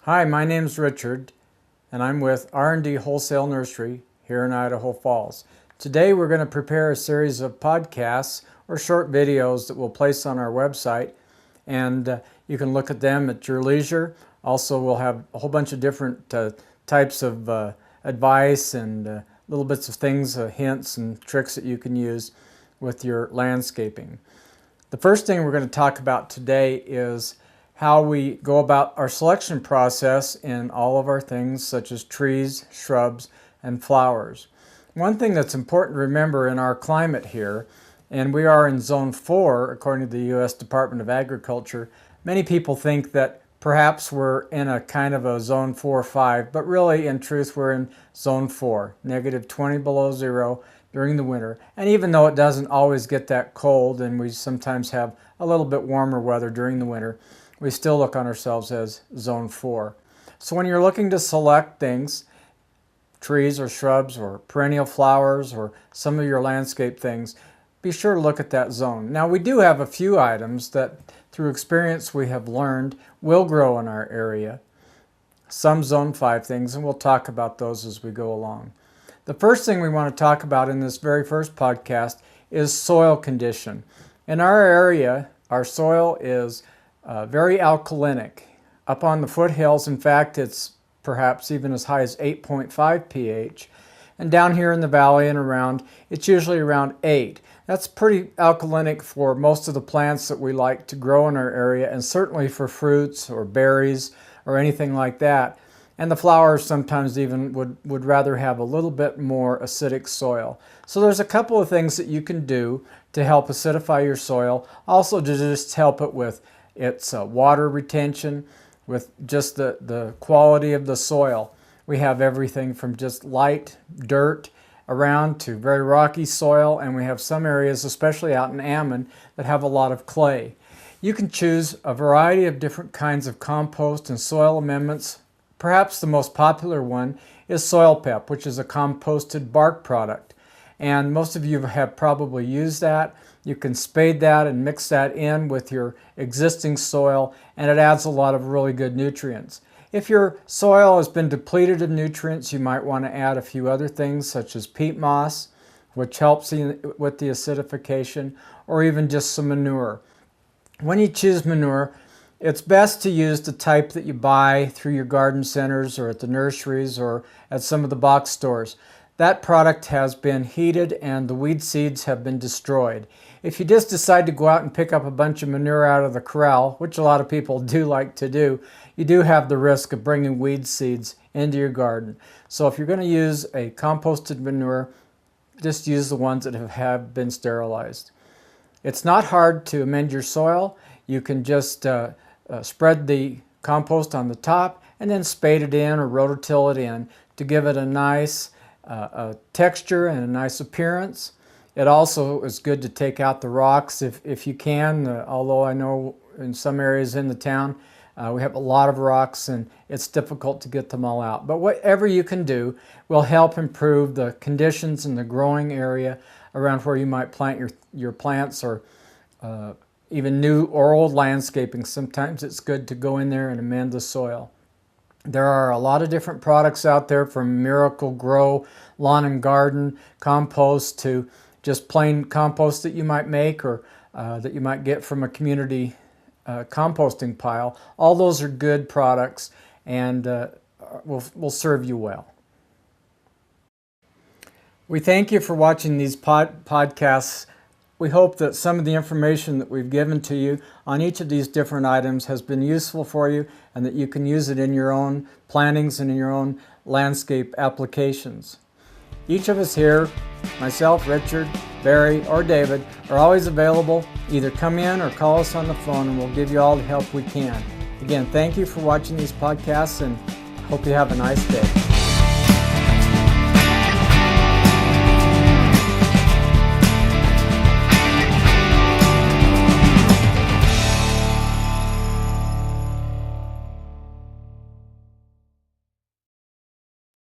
Hi, my name's Richard, and I'm with R&D Wholesale Nursery here in Idaho Falls. Today we're going to prepare a series of podcasts or short videos that we'll place on our website, and you can look at them at your leisure. Also, we'll have a whole bunch of different types of advice and little bits of things, hints and tricks that you can use with your landscaping. The first thing we're going to talk about today is how we go about our selection process in all of our things such as trees, shrubs, and flowers. One thing that's important to remember in our climate here, and we are in Zone 4 according to the U.S. Department of Agriculture, many people think that perhaps we're in a kind of a Zone 4 or 5, but really in truth we're in Zone 4, -20 below zero during the winter. And even though it doesn't always get that cold and we sometimes have a little bit warmer weather during the winter, we still look on ourselves as Zone 4. So when you're looking to select things, trees or shrubs or perennial flowers or some of your landscape things, be sure to look at that zone. Now we do have a few items that through experience we have learned will grow in our area. Some Zone 5 things, and we'll talk about those as we go along. The first thing we want to talk about in this very first podcast is soil condition. In our area, our soil is very alkalinic. Up on the foothills, in fact, it's perhaps even as high as 8.5 pH. And down here in the valley and around, it's usually around 8. That's pretty alkalinic for most of the plants that we like to grow in our area, and certainly for fruits or berries or anything like that. And the flowers sometimes even would rather have a little bit more acidic soil. So there's a couple of things that you can do to help acidify your soil, also to just help it with its water retention, with just the quality of the soil. We have everything from just light dirt around to very rocky soil, and we have some areas, especially out in Ammon, that have a lot of clay. You can choose a variety of different kinds of compost and soil amendments. Perhaps the most popular one is Soil Pep, which is a composted bark product. And most of you have probably used that. You can spade that and mix that in with your existing soil, and it adds a lot of really good nutrients. If your soil has been depleted of nutrients, you might want to add a few other things such as peat moss, which helps with the acidification, or even just some manure. When you choose manure, it's best to use the type that you buy through your garden centers or at the nurseries or at some of the box stores. That product has been heated and the weed seeds have been destroyed. If you just decide to go out and pick up a bunch of manure out of the corral, which a lot of people do like to do, you do have the risk of bringing weed seeds into your garden. So if you're going to use a composted manure, just use the ones that have been sterilized. It's not hard to amend your soil. You can just spread the compost on the top and then spade it in or rototill it in to give it a nice texture and a nice appearance. It also is good to take out the rocks if you can, although I know in some areas in the town we have a lot of rocks and it's difficult to get them all out. But whatever you can do will help improve the conditions in the growing area around where you might plant your plants, or even new or old landscaping. Sometimes it's good to go in there and amend the soil. There are a lot of different products out there, from Miracle Grow, lawn and garden compost, to just plain compost that you might make or that you might get from a community composting pile. All those are good products and will serve you well. We thank you for watching these podcasts. We hope that some of the information that we've given to you on each of these different items has been useful for you, and that you can use it in your own plantings and in your own landscape applications. Each of us here, myself, Richard, Barry, or David, are always available. Either come in or call us on the phone, and we'll give you all the help we can. Again, thank you for watching these podcasts, and hope you have a nice day.